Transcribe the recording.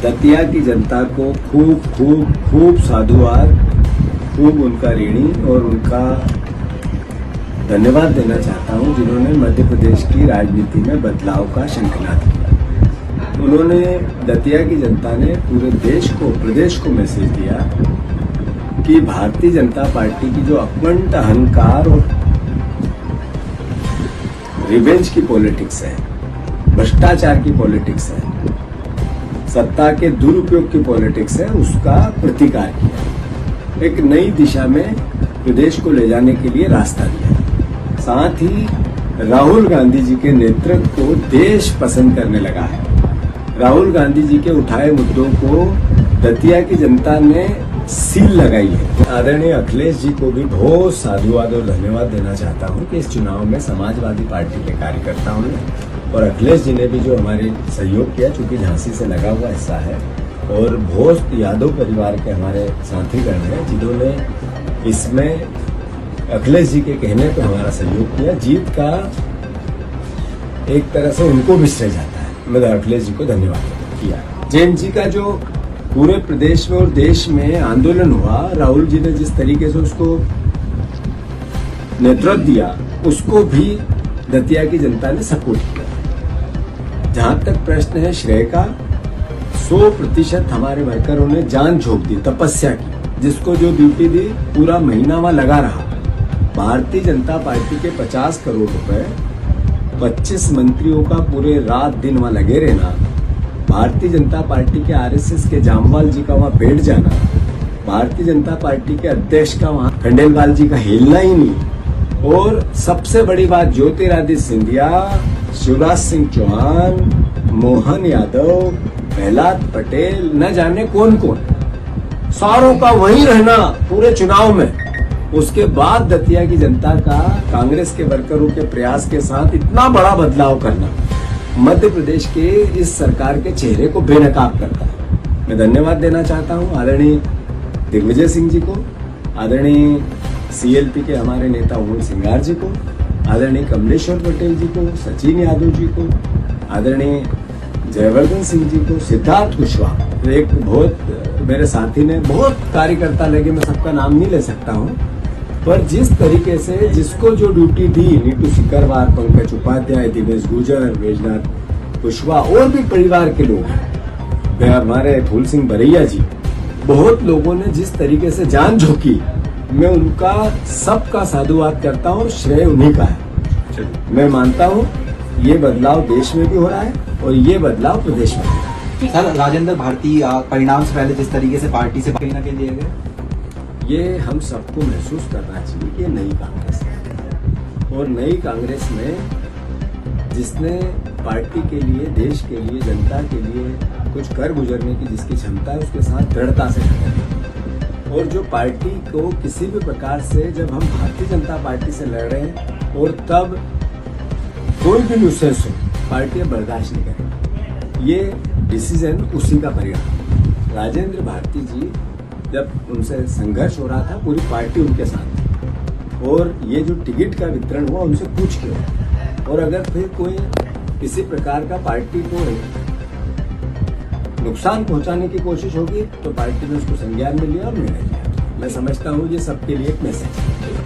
दतिया की जनता को खूब खूब खूब साधुवाद, खूब उनका ऋणी और उनका धन्यवाद देना चाहता हूं, जिन्होंने मध्य प्रदेश की राजनीति में बदलाव का शंखनाद किया। उन्होंने दतिया की जनता ने पूरे देश को, प्रदेश को मैसेज दिया कि भारतीय जनता पार्टी की जो अखंड अहंकार और रिवेंज की पॉलिटिक्स है, भ्रष्टाचार की पॉलिटिक्स है, सत्ता के दुरुपयोग की पॉलिटिक्स है, उसका प्रतिकार किया, एक नई दिशा में प्रदेश को ले जाने के लिए रास्ता दिया। साथ ही राहुल गांधी जी के नेतृत्व को देश पसंद करने लगा है। राहुल गांधी जी के उठाए मुद्दों को दतिया की जनता ने सील लगाई है। आदरणीय अखिलेश जी को भी बहुत साधुवाद और धन्यवाद देना चाहता हूं कि इस चुनाव में समाजवादी पार्टी के कार्यकर्ताओं ने और अखिलेश जी ने भी जो हमारे सहयोग किया, चूंकि झांसी से लगा हुआ हिस्सा है, और बहुत यादव परिवार के हमारे साथीगण हैं जिन्होंने इसमें अखिलेश जी के कहने पर हमारा सहयोग किया। जीत का एक तरह से उनको भी श्रेय जाता है। मैं अखिलेश जी को धन्यवाद किया। जैन जी का जो पूरे प्रदेश में और देश में आंदोलन हुआ, राहुल जी ने जिस तरीके से उसको नेतृत्व दिया, उसको भी दतिया की जनता ने सपोर्ट किया। जहां तक प्रश्न है श्रेय का, 100% हमारे वर्करों ने जान झोंक दी, तपस्या की, जिसको जो ड्यूटी दी पूरा महीना वहां लगा रहा। भारतीय जनता पार्टी के 50 करोड़ रुपए, 25 मंत्रियों का पूरे रात दिन वहां लगे रहना, भारतीय जनता पार्टी के आरएसएस के जामवाल जी का वहां बैठ जाना, भारतीय जनता पार्टी के अध्यक्ष का वहां खंडेलवाल जी का हिलना ही नहीं, और सबसे बड़ी बात ज्योतिरादित्य सिंधिया, शिवराज सिंह चौहान, मोहन यादव, प्रहलाद पटेल, न जाने कौन कौन, सारों का वहीं रहना पूरे चुनाव में। उसके बाद दतिया की जनता का कांग्रेस के वर्करों के प्रयास के साथ इतना बड़ा बदलाव करना मध्य प्रदेश के इस सरकार के चेहरे को बेनकाब करता है। मैं धन्यवाद देना चाहता हूं आदरणीय दिग्विजय सिंह जी को, आदरणीय सीएलपी के हमारे नेता उमंग सिंगार जी को, आदरणीय कमलेश्वर पटेल जी को, सचिन यादव जी को, आदरणीय जयवर्धन सिंह जी को, सिद्धार्थ कुशवाहा, एक बहुत मेरे साथी ने, बहुत कार्यकर्ता लगे, मैं सबका नाम नहीं ले सकता हूं, पर जिस तरीके से जिसको जो ड्यूटी दी, नीतू सिकरवार, पंकज उपाध्याय, दिनेश गुर्जर, बैजनाथ कुशवाहा और भी परिवार के लोग हैं, हमारे फूल सिंह बरैया जी, बहुत लोगों ने जिस तरीके से जान झोंकी, मैं उनका सबका साधुवाद करता हूँ, श्रेय उन्हीं का है। मैं मानता हूँ ये बदलाव देश में भी हो रहा है और ये बदलाव प्रदेश में भी। सर, राजेंद्र भारती परिणाम से पहले जिस तरीके से पार्टी से कहीं ना कहीं लिए गए, ये हम सबको महसूस करना चाहिए कि नई कांग्रेस है, और नई कांग्रेस में जिसने पार्टी के लिए, देश के लिए, जनता के लिए कुछ कर गुजरने की जिसकी क्षमता है, उसके साथ दृढ़ता से खड़े, और जो पार्टी को किसी भी प्रकार से, जब हम भारतीय जनता पार्टी से लड़ रहे हैं और तब कोई भी नुसेस हो, पार्टी बर्दाश्त नहीं करेगी। ये डिसीजन उसी का परिणाम। राजेंद्र भारती जी, जब उनसे संघर्ष हो रहा था, पूरी पार्टी उनके साथ थी, और ये जो टिकट का वितरण हुआ उनसे पूछ के हुआ, और अगर फिर कोई किसी प्रकार का पार्टी को नुकसान पहुंचाने की कोशिश होगी तो पार्टी ने उसको संज्ञान में लिया और निर्णय लिया। मैं समझता हूँ ये सबके लिए एक मैसेज है।